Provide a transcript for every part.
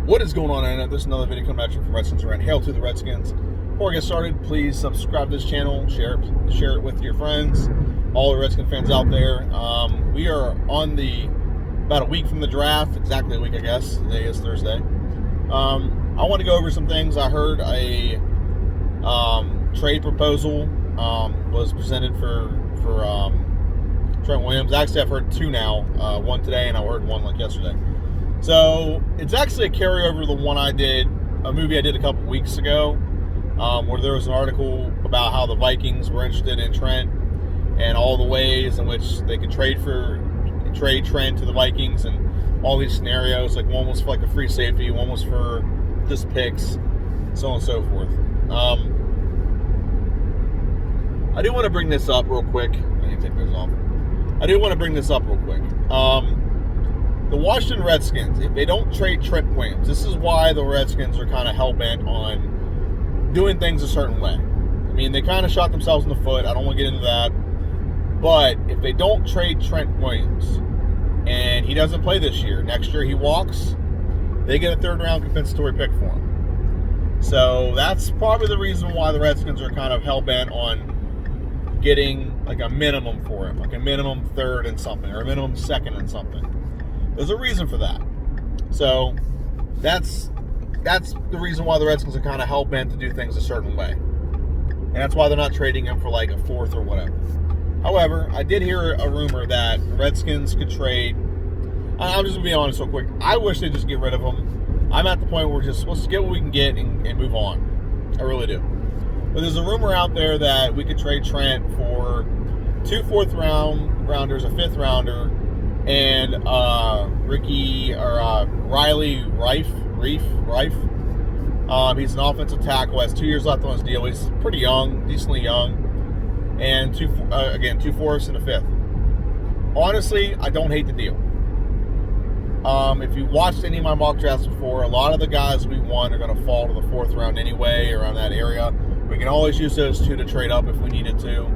What is going on, Internet? This is another video coming at you from Redskins Around. Hail to the Redskins. Before I get started, please subscribe to this channel, share it with your friends, all the Redskin fans out there. We are on about a week from the draft, exactly a week, I guess. Today is Thursday. I want to go over some things. I heard a trade proposal was presented for Trent Williams. Actually, I've heard two now. One today, and I heard one like yesterday. So it's actually a carryover of the one a movie I did a couple weeks ago, where there was an article about how the Vikings were interested in Trent and all the ways in which they could trade Trent to the Vikings and all these scenarios. Like one was for like a free safety, one was for just picks, so on and so forth. I do want to bring this up real quick. I need to take those off. I do want to bring this up real quick. The Washington Redskins, if they don't trade Trent Williams, this is why the Redskins are kind of hell-bent on doing things a certain way. I mean, they kind of shot themselves in the foot. I don't want to get into that. But if they don't trade Trent Williams and he doesn't play this year, next year he walks, they get a third-round compensatory pick for him. So that's probably the reason why the Redskins are kind of hell-bent on getting like a minimum for him, like a minimum third and something, or a minimum second and something. There's a reason for that. So that's the reason why the Redskins are kind of hell-bent to do things a certain way. And that's why they're not trading him for like a fourth or whatever. However, I did hear a rumor that the Redskins could trade. I'm just going to be honest real quick. I wish they'd just get rid of him. I'm at the point where let's get what we can get and move on. I really do. But there's a rumor out there that we could trade Trent for 2 fourth-rounders, a fifth-rounder, and Riley Reif. He's an offensive tackle, has 2 years left on his deal. He's pretty young, decently young, and 2 fourths and a fifth. Honestly, I don't hate the deal. If you watched any of my mock drafts before, a lot of the guys we want are going to fall to the fourth round anyway, around that area. We can always use those two to trade up if we needed to.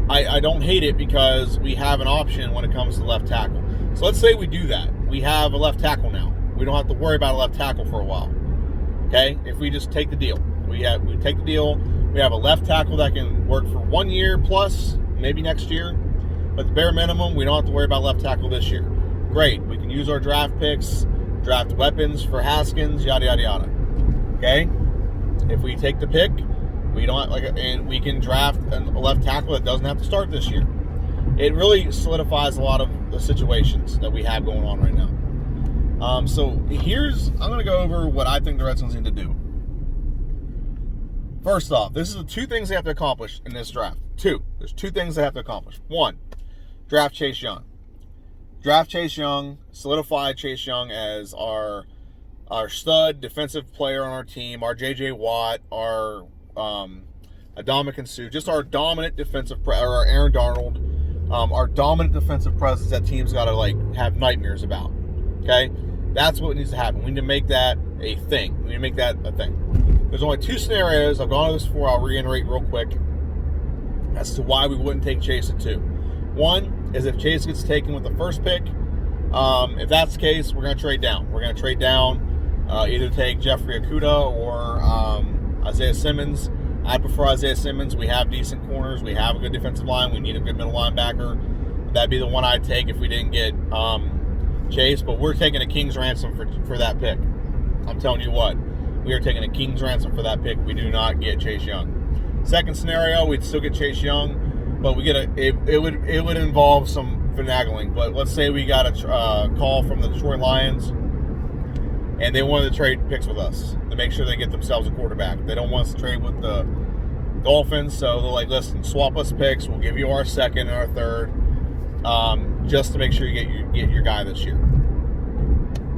I don't hate it because we have an option when it comes to left tackle. So let's say we do that. We have a left tackle now. We don't have to worry about a left tackle for a while. Okay? If we just take the deal. We take the deal. We have a left tackle that can work for 1 year plus, maybe next year. But the bare minimum, we don't have to worry about left tackle this year. Great. We can use our draft picks, draft weapons for Haskins, yada, yada, yada. Okay? If we take the pick, and we can draft a left tackle that doesn't have to start this year. It really solidifies a lot of the situations that we have going on right now. So I'm going to go over what I think the Redskins need to do. First off, this is the two things they have to accomplish in this draft. There's two things they have to accomplish. One, draft Chase Young. Draft Chase Young, solidify Chase Young as our stud defensive player on our team, our J.J. Watt, our Ndamukong Suh, just our dominant defensive, or our Aaron Darnold, our dominant defensive presence that teams got to have nightmares about. Okay, that's what needs to happen. We need to make that a thing. We need to make that a thing. There's only two scenarios. I've gone over this before. I'll reiterate real quick as to why we wouldn't take Chase at 2. One is if Chase gets taken with the first pick. If that's the case, we're going to trade down. We're going to trade down, either take Jeffrey Okudah or Isaiah Simmons. I prefer Isaiah Simmons. We have decent corners. We have a good defensive line. We need a good middle linebacker. That'd be the one I'd take if we didn't get Chase. But we're taking a king's ransom for that pick. I'm telling you what. We are taking a king's ransom for that pick. We do not get Chase Young. Second scenario, we'd still get Chase Young, but we get it would involve some finagling. But let's say we got a call from the Detroit Lions, and they wanted to trade picks with us to make sure they get themselves a quarterback. They don't want us to trade with the Dolphins, so they're like, listen, swap us picks. We'll give you our second and our third, just to make sure you get your guy this year.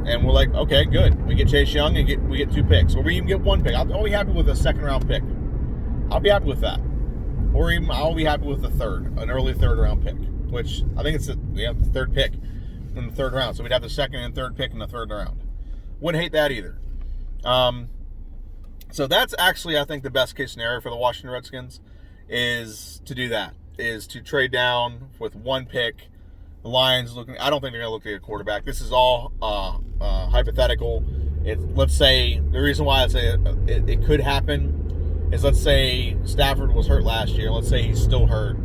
And we're like, okay, good. We get Chase Young and we get 2 picks. Or we even get 1 pick. I'll be happy with a second-round pick. I'll be happy with that. Or even I'll be happy with an early third-round pick, which I think it's the third pick in the third round. So we'd have the second and third pick in the third round. Wouldn't hate that either. So that's actually, I think, the best-case scenario for the Washington Redskins is to do that, is to trade down with 1 pick The Lions looking. I don't think they're going to look at a quarterback. This is all hypothetical. Let's say the reason why I say it could happen is, let's say Stafford was hurt last year. Let's say he's still hurt,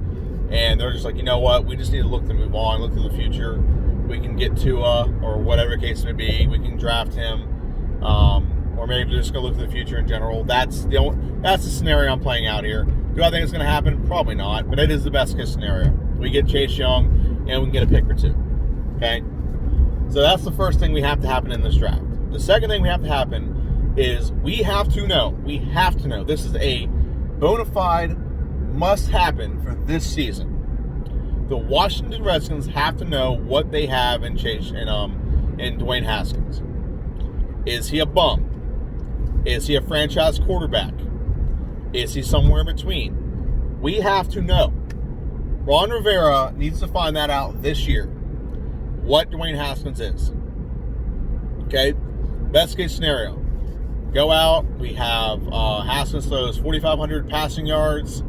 and they're just like, you know what? We just need to look to move on, look to the future. We can get Tua or whatever case may be. We can draft him, or maybe they're just going to look to the future in general. That's the scenario I'm playing out here. Do I think it's going to happen? Probably not, but it is the best case scenario. We get Chase Young, and we can get a pick or two. Okay, so that's the first thing we have to happen in this draft. The second thing we have to happen is we have to know. This is a bona fide must happen for this season. The Washington Redskins have to know what they have in Chase and in Dwayne Haskins. Is he a bum? Is he a franchise quarterback? Is he somewhere in between? We have to know. Ron Rivera needs to find that out this year. What Dwayne Haskins is. Okay? Best case scenario. Go out. We have Haskins throws 4,500 passing yards,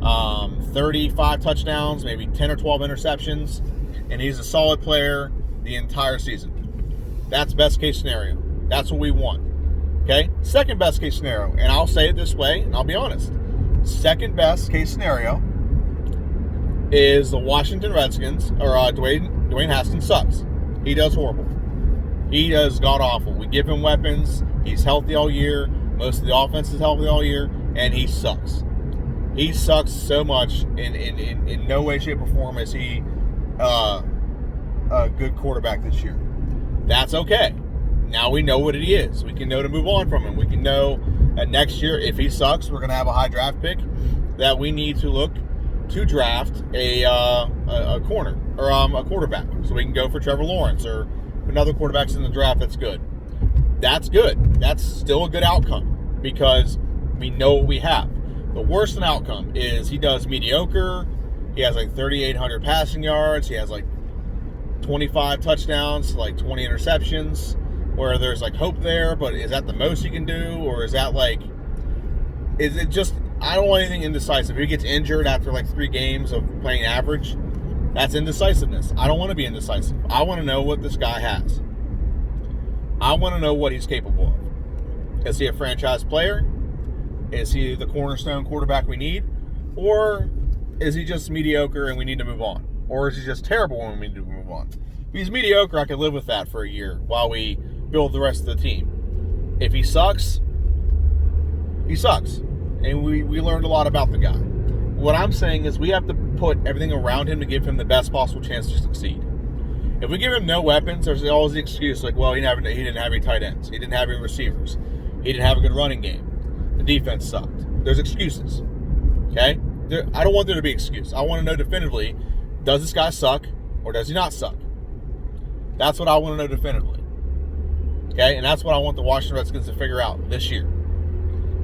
35 touchdowns, maybe 10 or 12 interceptions, and he's a solid player the entire season. That's best case scenario. That's what we want. Okay? Second best case scenario, and I'll say it this way, and I'll be honest. Second best case scenario is the Washington Redskins, or Dwayne Haskins sucks. He does horrible. He does god-awful. We give him weapons. He's healthy all year. Most of the offense is healthy all year, and he sucks. He sucks so much. In no way, shape, or form is he a good quarterback this year. That's okay. Now we know what he is. We can know to move on from him. We can know that next year, if he sucks, we're going to have a high draft pick, that we need to look to draft a corner or a quarterback, so we can go for Trevor Lawrence or another quarterback's in the draft that's good. That's good. That's still a good outcome because we know what we have. The worst an outcome is he does mediocre. He has like 3,800 passing yards. He has like 25 touchdowns, like 20 interceptions, where there's like hope there, but is that the most he can do? Or is that like, is it just, I don't want anything indecisive. If he gets injured after like 3 games of playing average, that's indecisiveness. I don't want to be indecisive. I want to know what this guy has. I want to know what he's capable of. Is he a franchise player? Is he the cornerstone quarterback we need? Or is he just mediocre and we need to move on? Or is he just terrible and we need to move on? If he's mediocre, I could live with that for a year while we build the rest of the team. If he sucks, he sucks. And we learned a lot about the guy. What I'm saying is we have to put everything around him to give him the best possible chance to succeed. If we give him no weapons, there's always the excuse like, well, he didn't have any tight ends. He didn't have any receivers. He didn't have a good running game. The defense sucked. There's excuses. Okay? I don't want there to be excuse. I want to know definitively, does this guy suck or does he not suck? That's what I want to know definitively. Okay? And that's what I want the Washington Redskins to figure out this year.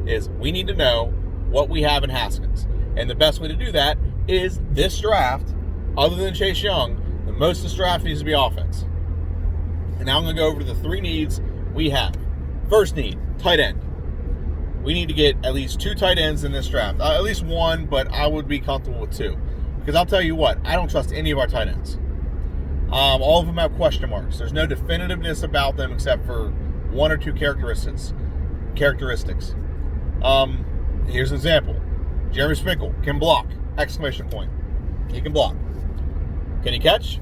Is we need to know what we have in Haskins. And the best way to do that is this draft, other than Chase Young, the most of this draft needs to be offense. And now I'm going to go over the 3 needs we have. First need, tight end. We need to get at least 2 tight ends in this draft. At least 1, but I would be comfortable with 2. Because I'll tell you what, I don't trust any of our tight ends. All of them have question marks. There's no definitiveness about them except for 1 or 2 characteristics. Here's an example. Jeremy Sprinkle can block! Exclamation point. He can block. Can he catch?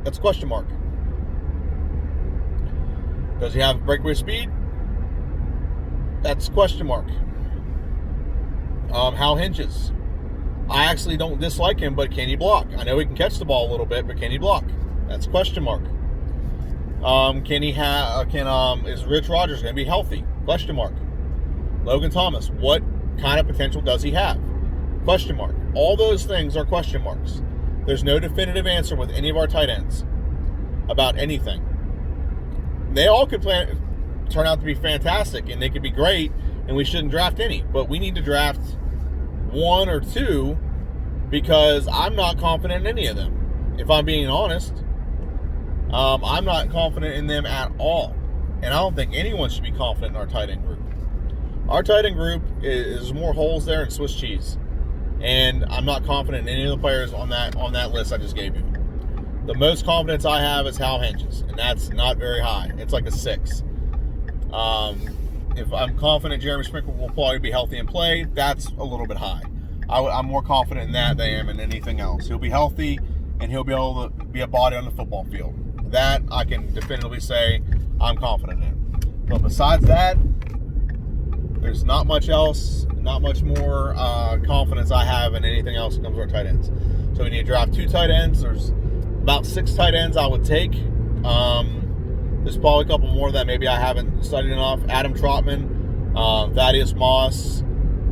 That's a question mark. Does he have breakaway speed? That's a question mark. Hal Hinges. I actually don't dislike him, but can he block? I know he can catch the ball a little bit, but can he block? That's a question mark. Is Rich Rodgers going to be healthy? Question mark. Logan Thomas, what kind of potential does he have? Question mark. All those things are question marks. There's no definitive answer with any of our tight ends about anything. They all could turn out to be fantastic, and they could be great, and we shouldn't draft any. But we need to draft 1 or 2 because I'm not confident in any of them. If I'm being honest, I'm not confident in them at all. And I don't think anyone should be confident in our tight end group. Our tight end group is more holes there than Swiss cheese. And I'm not confident in any of the players on that list I just gave you. The most confidence I have is Hal Hinges, and that's not very high. It's like a 6. If I'm confident Jeremy Sprinkle will probably be healthy and play, that's a little bit high. I'm more confident in that than I am in anything else. He'll be healthy, and he'll be able to be a body on the football field. That I can definitively say I'm confident in. But besides that, there's not much else, not much more confidence I have in anything else that comes to our tight ends. So we need to draft 2 tight ends. There's about 6 tight ends I would take. There's probably a couple more that maybe I haven't studied enough. Adam Trotman, Thaddeus Moss,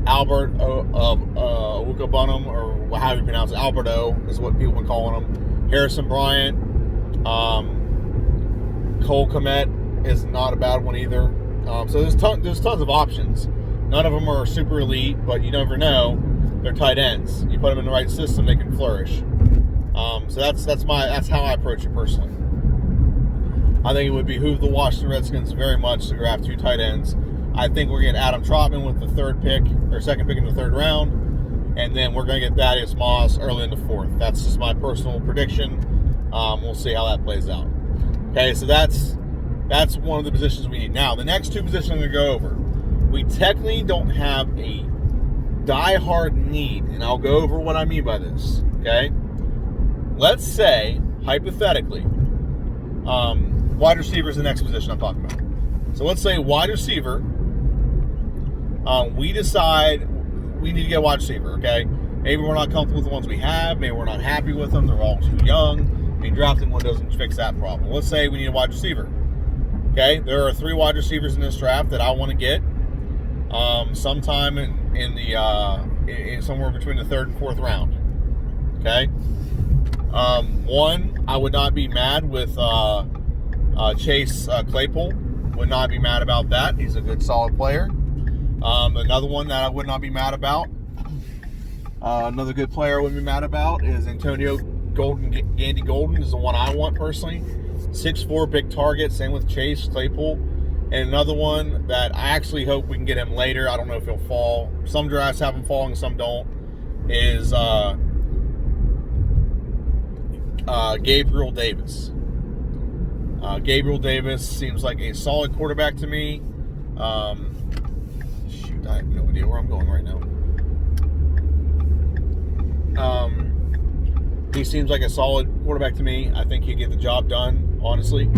Albert Owuka-Bunham, or however you pronounce it. Alberto is what people have been calling him. Harrison Bryant. Cole Kmet is not a bad one either. So there's tons of options. None of them are super elite, but you never know. They're tight ends. You put them in the right system, they can flourish. So that's how I approach it personally. I think it would behoove the Washington Redskins very much to draft 2 tight ends. I think we're getting Adam Trotman with the 3rd pick, or 2nd pick in the 3rd round, and then we're going to get Thaddeus Moss early in the 4th. That's just my personal prediction. We'll see how that plays out. Okay, so that's one of the positions we need. Now, the next 2 positions I'm going to go over. We technically don't have a die-hard need, and I'll go over what I mean by this. Okay, let's say hypothetically, wide receiver is the next position I'm talking about. So let's say wide receiver. We decide we need to get a wide receiver. Okay, maybe we're not comfortable with the ones we have. Maybe we're not happy with them. They're all too young. I mean, drafting one doesn't fix that problem. Let's say we need a wide receiver. Okay, there are 3 wide receivers in this draft that I want to get. Sometime in somewhere between the 3rd and 4th round. Okay. One, I would not be mad with Chase Claypool. Would not be mad about that. He's a good, solid player. Another one that I would not be mad about. Another good player I wouldn't be mad about is Antonio Gandy Golden is the one I want personally. 6'4", big target. Same with Chase Claypool. And another one that I actually hope we can get him later. I don't know if he'll fall. Some drafts have him falling, some don't. Is Gabriel Davis. Gabriel Davis seems like a solid quarterback to me. Shoot, I have no idea where I'm going right now. He seems like a solid quarterback to me. I think he'd get the job done, honestly.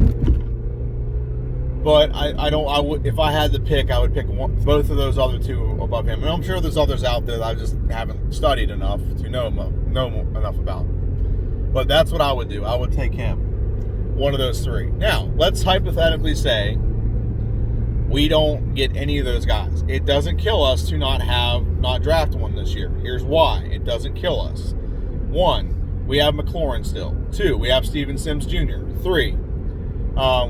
But I would, if I had to pick, I would pick both of those other 2 above him. And I'm sure there's others out there that I just haven't studied enough to know enough about. But that's what I would do. I would take him. One of those 3. Now, let's hypothetically say we don't get any of those guys. It doesn't kill us to not draft one this year. Here's why. It doesn't kill us. 1, we have McLaurin still. 2, we have Steven Sims Jr. 3,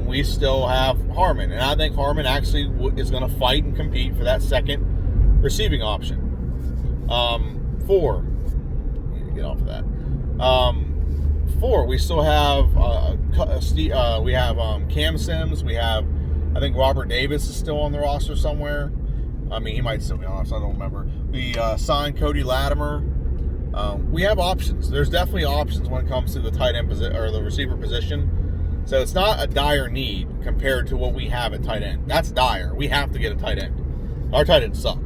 we still have Harmon. And I think Harmon actually is going to fight and compete for that 2nd receiving option. 4, get off of that. 4, we still have we have Cam Sims. We have, I think Robert Davis is still on the roster somewhere. I mean, he might still be on us. I don't remember. We signed Cody Latimer. We have options. There's definitely options when it comes to the tight end position or the receiver position. So it's not a dire need compared to what we have at tight end. That's dire. We have to get a tight end. Our tight ends suck.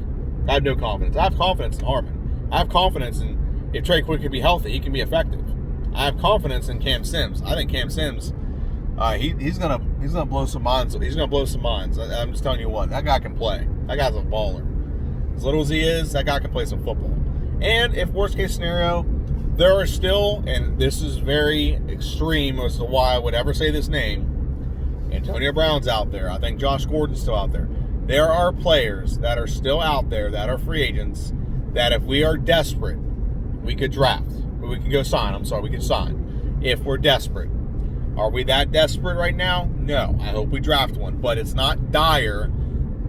I have no confidence. I have confidence in Harmon. I have confidence in if Trey Quick can be healthy, he can be effective. I have confidence in Cam Sims. I think Cam Sims, he's gonna blow some minds. He's gonna blow some minds. I'm just telling you what, that guy can play. That guy's a baller. As little as he is, that guy can play some football. And if worst case scenario, there are still, and this is very extreme as to why I would ever say this name, Antonio Brown's out there. I think Josh Gordon's still out there. There are players that are still out there that are free agents that if we are desperate, we could draft. We can go sign. We could sign if we're desperate. Are we that desperate right now? No. I hope we draft one. But it's not dire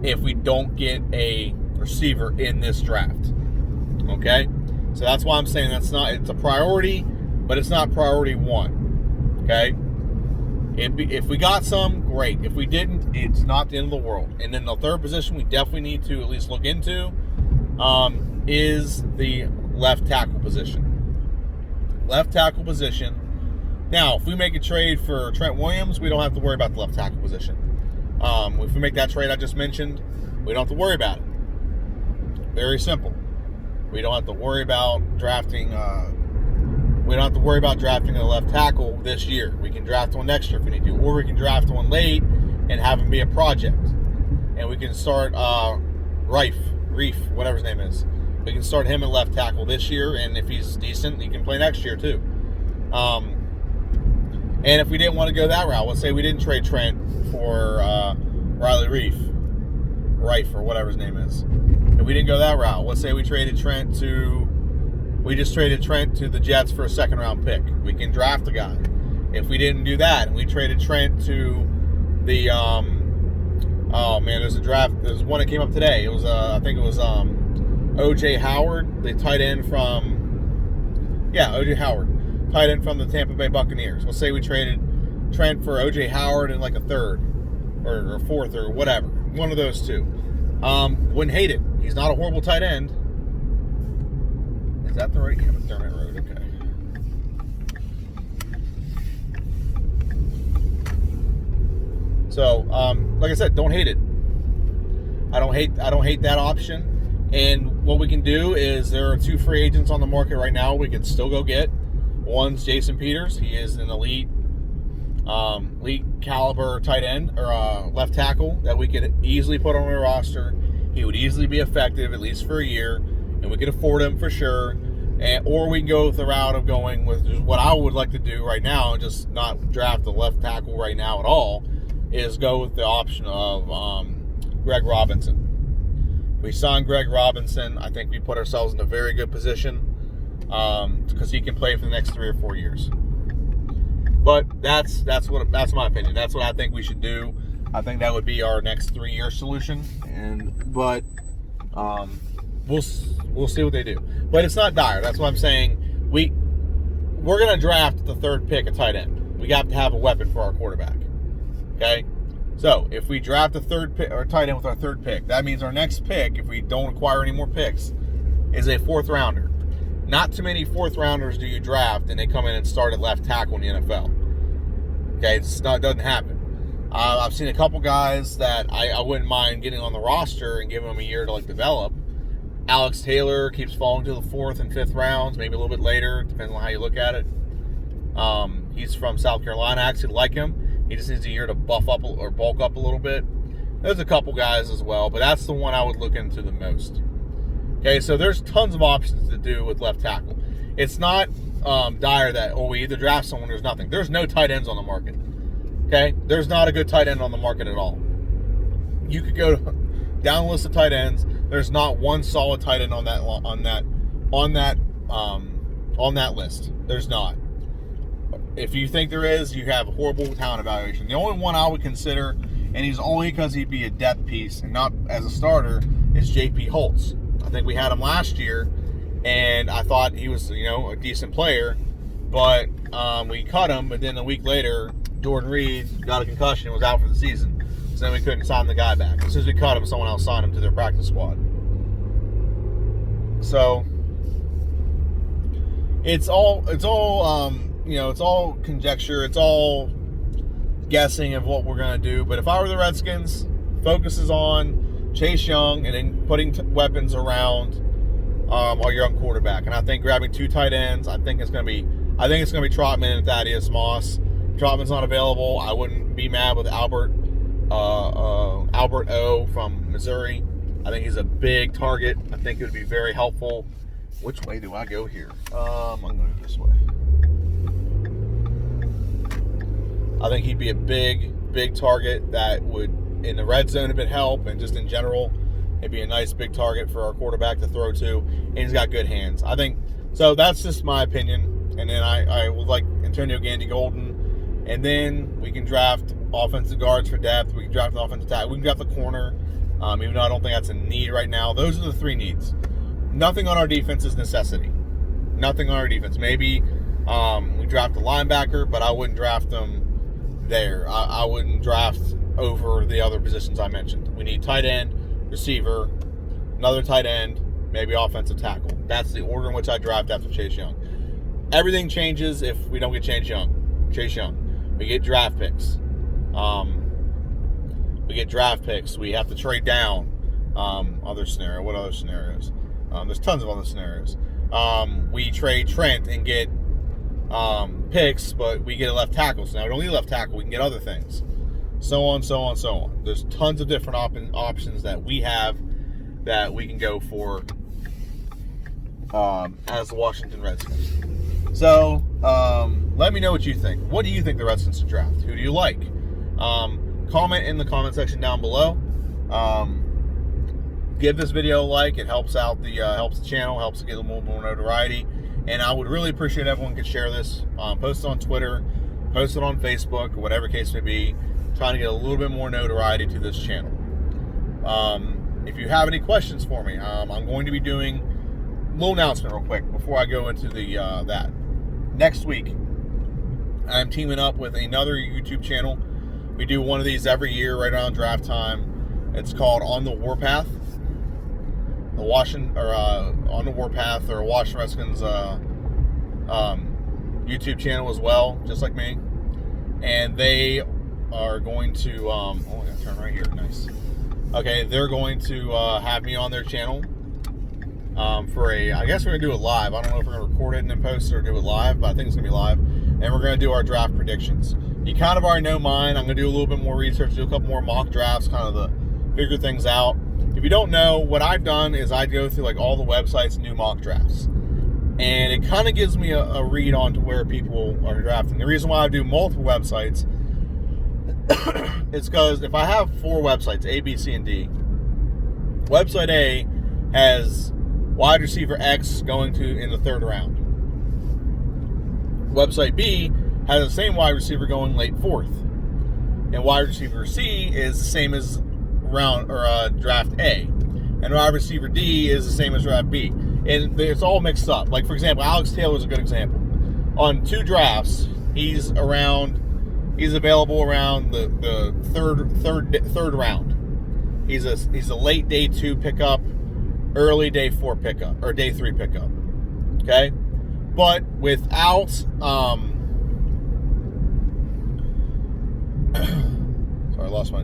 if we don't get a receiver in this draft. Okay? So that's why I'm saying it's a priority, but it's not priority 1. Okay? If we got some, great. If we didn't, it's not the end of the world. And then the 3rd position we definitely need to at least look into is the left tackle position. Left tackle position Now, if we make a trade for Trent Williams, we don't have to worry about the left tackle position. If we make that trade I just mentioned, we don't have to worry about it. Very simple. We don't have to worry about drafting. We don't have to worry about drafting a left tackle this year. We can draft one next year if we need to, or we can draft one late and have him be a project. And we can start Reef, whatever his name is. We can start him at left tackle this year, and if he's decent, he can play next year too. And if we didn't want to go that route, let's say we didn't trade Trent for Riley Reif, or whatever his name is. If we didn't go that route, let's say we traded Trent to the Jets for a second-round pick. We can draft a guy. If we didn't do that, and we traded Trent to the there's a draft. There's one that came up today. It was I think it was O.J. Howard, the tight end from O.J. Howard, tight end from the Tampa Bay Buccaneers. Let's say we traded Trent for O.J. Howard in like a third or fourth or whatever, one of those two. Wouldn't hate it. He's not a horrible tight end. Is that the right? Yeah, McDermott Road. Okay. So, like I said, don't hate it. I don't hate that option. And what we can do is there are 2 free agents on the market right now we can still go get. One's Jason Peters. He is an elite caliber tight end or left tackle that we could easily put on our roster. He would easily be effective at least for a year, and we could afford him for sure. Or we can go with the route of going with just what I would like to do right now, and just not draft the left tackle right now at all, is go with the option of Greg Robinson. If we sign Greg Robinson, I think we put ourselves in a very good position because he can play for the next 3 or 4 years. But that's my opinion. That's what I think we should do. I think that would be our next 3-year solution. But we'll see what they do. But it's not dire. That's what I'm saying. We're gonna draft the 3rd pick a tight end. We have to have a weapon for our quarterback. Okay? So if we draft the 3rd pick or tight end with our 3rd pick, that means our next pick, if we don't acquire any more picks, is a 4th rounder. Not too many 4th rounders do you draft and they come in and start at left tackle in the NFL. Okay, it doesn't happen. I've seen a couple guys that I wouldn't mind getting on the roster and giving them a year to develop. Alex Taylor keeps falling to the 4th and 5th rounds, maybe a little bit later, depending on how you look at it. He's from South Carolina. I actually like him. He just needs a year to buff up or bulk up a little bit. There's a couple guys as well, but that's the one I would look into the most. Okay, so there's tons of options to do with left tackle. It's not dire that, we either draft someone, there's nothing. There's no tight ends on the market. Okay, there's not a good tight end on the market at all. You could go down the list of tight ends. There's not one solid tight end on that list. There's not. If you think there is, you have a horrible talent evaluation. The only one I would consider, and he's only because he'd be a depth piece and not as a starter, is J.P. Holtz. I think we had him last year, and I thought he was, a decent player, but we cut him, but then a week later, Jordan Reed got a concussion and was out for the season. So then we couldn't sign the guy back. As soon as we cut him, someone else signed him to their practice squad. So it's all conjecture. It's all guessing of what we're going to do. But if I were the Redskins, focus is on Chase Young and then putting weapons around our young quarterback. And I think grabbing 2 tight ends, I think it's going to be Trotman and Thaddeus Moss. Trotman's not available. I wouldn't be mad with Albert O from Missouri. I think he's a big target. I think it would be very helpful. Which way do I go here? I'm going to go this way. I think he'd be a big target that would, in the red zone, a bit help, and just in general, it'd be a nice big target for our quarterback to throw to, and he's got good hands. I think, so that's just my opinion. And then I would like Antonio Gandy-Golden, and then we can draft offensive guards for depth. We can draft an offensive tackle. We can draft the corner, even though I don't think that's a need right now. Those are the 3 needs. Nothing on our defense is necessity. Nothing on our defense. Maybe we draft a linebacker, but I wouldn't draft them there. I wouldn't draft over the other positions I mentioned. We need tight end, receiver, another tight end, maybe offensive tackle. That's the order in which I draft after Chase Young. Everything changes if we don't get Chase Young. Chase Young. We get draft picks. We have to trade down. Other scenario. What other scenarios? There's tons of other scenarios. We trade Trent and get picks, but we get a left tackle. So now we don't need a left tackle. We can get other things. So on, so on, so on. There's tons of different options that we have that we can go for as the Washington Redskins. So let me know what you think. What do you think the Redskins should draft? Who do you like? Comment in the comment section down below. Give this video a like. It helps out the helps the channel, helps to get a little more notoriety. And I would really appreciate everyone could share this. Post it on Twitter, post it on Facebook, whatever case may be. Trying to get a little bit more notoriety to this channel. If you have any questions for me, I'm going to be doing a little announcement real quick before I go into the that. Next week, I'm teaming up with another YouTube channel. We do one of these every year right around draft time. It's called On the Warpath. The On the Warpath, or Washington Redskins YouTube channel as well, just like me. And they are going to I gotta turn right here. Nice. Okay, they're going to have me on their channel for I guess we're gonna do it live. I don't know if we're gonna record it and then post it or do it live, but I think it's gonna be live. And we're gonna do our draft predictions. You kind of already know mine. I'm gonna do a little bit more research, do a couple more mock drafts, kind of figure things out. If you don't know, what I've done is I go through like all the websites and do mock drafts. And it kind of gives me a read on to where people are drafting. The reason why I do multiple websites is because if I have 4 websites, A, B, C, and D, website A has wide receiver X going in the 3rd round. Website B has the same wide receiver going late 4th. And wide receiver C is the same as draft A. And wide receiver D is the same as draft B. And it's all mixed up. Like, for example, Alex Taylor is a good example. On 2 drafts, he's available around the third round. He's a late day 2 pickup, early day 4 pickup, or day 3 pickup. Okay? But without sorry, I lost my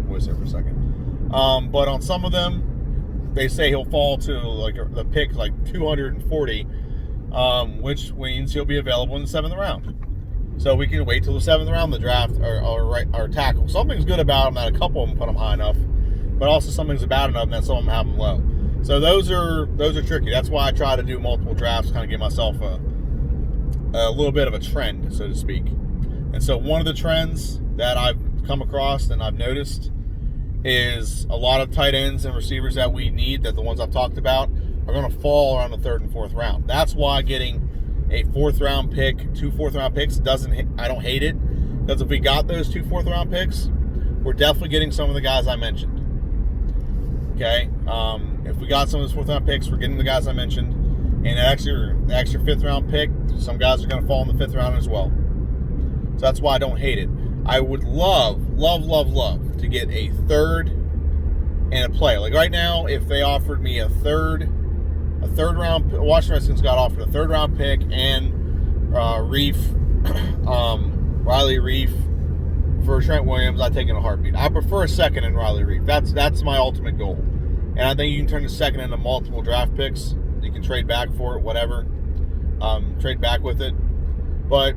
voice there for a second. But on some of them, they say he'll fall to like the pick like 240, which means he'll be available in the 7th round. So we can wait till the 7th round of the draft or tackle. Something's good about him that a couple of them put him high enough, but also something's bad enough that some of them have him low. So those are tricky. That's why I try to do multiple drafts, kind of give myself a little bit of a trend, so to speak. And so one of the trends that I've come across and I've noticed is a lot of tight ends and receivers that we need, that the ones I've talked about, are going to fall around the 3rd and 4th round. That's why getting a 4th round pick, 2 4th round picks I don't hate it, because if we got those 2 4th round picks, we're definitely getting some of the guys I mentioned. Okay, if we got some of those 4th round picks, we're getting the guys I mentioned, and the extra 5th round pick, some guys are going to fall in the 5th round as well. So that's why I don't hate it. I would love to get a 3rd and a play. Like right now, if they offered me a third round, Washington Redskins got offered a 3rd round pick and Riley Reef for Trent Williams, I'd take it in a heartbeat. I prefer a 2nd in Riley Reef. That's my ultimate goal. And I think you can turn the 2nd into multiple draft picks. You can trade back for it, whatever. Trade back with it. But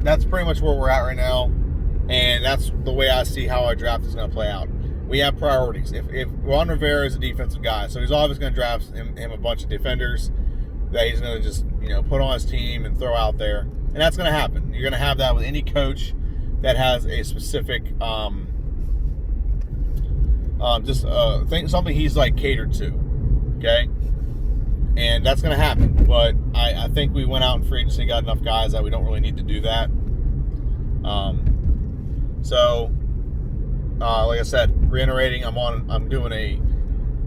that's pretty much where we're at right now. And that's the way I see how our draft is going to play out. We have priorities. If Ron Rivera is a defensive guy, so he's always going to draft him a bunch of defenders that he's going to just put on his team and throw out there. And that's going to happen. You're going to have that with any coach that has a specific something he's like catered to. Okay? And that's going to happen. But I think we went out in free agency and got enough guys that we don't really need to do that. So, like I said, reiterating, I'm doing a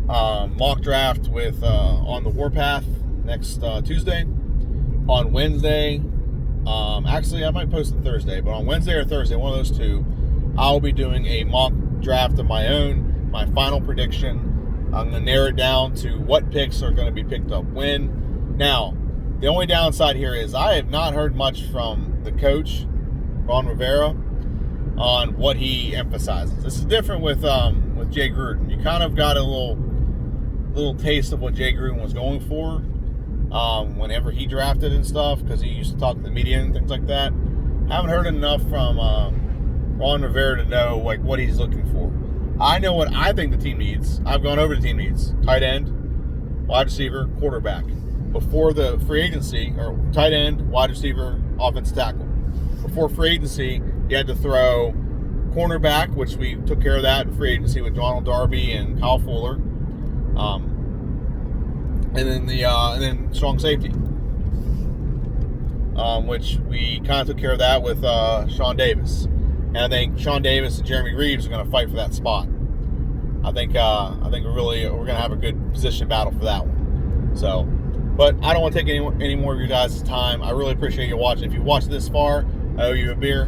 mock draft with On the Warpath next Tuesday. On Wednesday, actually I might post it Thursday, but on Wednesday or Thursday, one of those two, I'll be doing a mock draft of my own, my final prediction. I'm going to narrow it down to what picks are going to be picked up when. Now, the only downside here is I have not heard much from the coach, Ron Rivera, on what he emphasizes. This is different with Jay Gruden. You kind of got a little taste of what Jay Gruden was going for whenever he drafted and stuff, because he used to talk to the media and things like that. Haven't heard enough from Ron Rivera to know like what he's looking for. I know what I think the team needs. I've gone over the team needs: tight end, wide receiver, quarterback. Before the free agency, or tight end, wide receiver, offensive tackle. Before free agency, you had to throw cornerback, which we took care of that in free agency with Donald Darby and Kyle Fuller, and then strong safety, which we kind of took care of that with Sean Davis. And I think Sean Davis and Jeremy Reeves are going to fight for that spot. I think we're going to have a good position battle for that one. So, but I don't want to take any more of your guys' time. I really appreciate you watching. If you watched this far, I owe you a beer.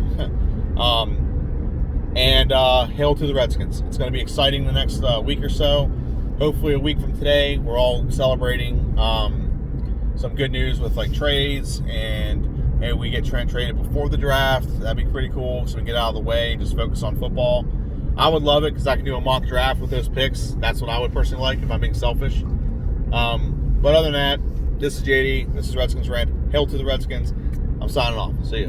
And hail to the Redskins. It's going to be exciting the next week or so. Hopefully a week from today, we're all celebrating some good news with like trades, and maybe we get Trent traded before the draft. That'd be pretty cool, so we can get out of the way and just focus on football. I would love it because I can do a mock draft with those picks. That's what I would personally like if I'm being selfish. But other than that, this is JD. This is Redskins Rant. Hail to the Redskins. I'm signing off. See ya.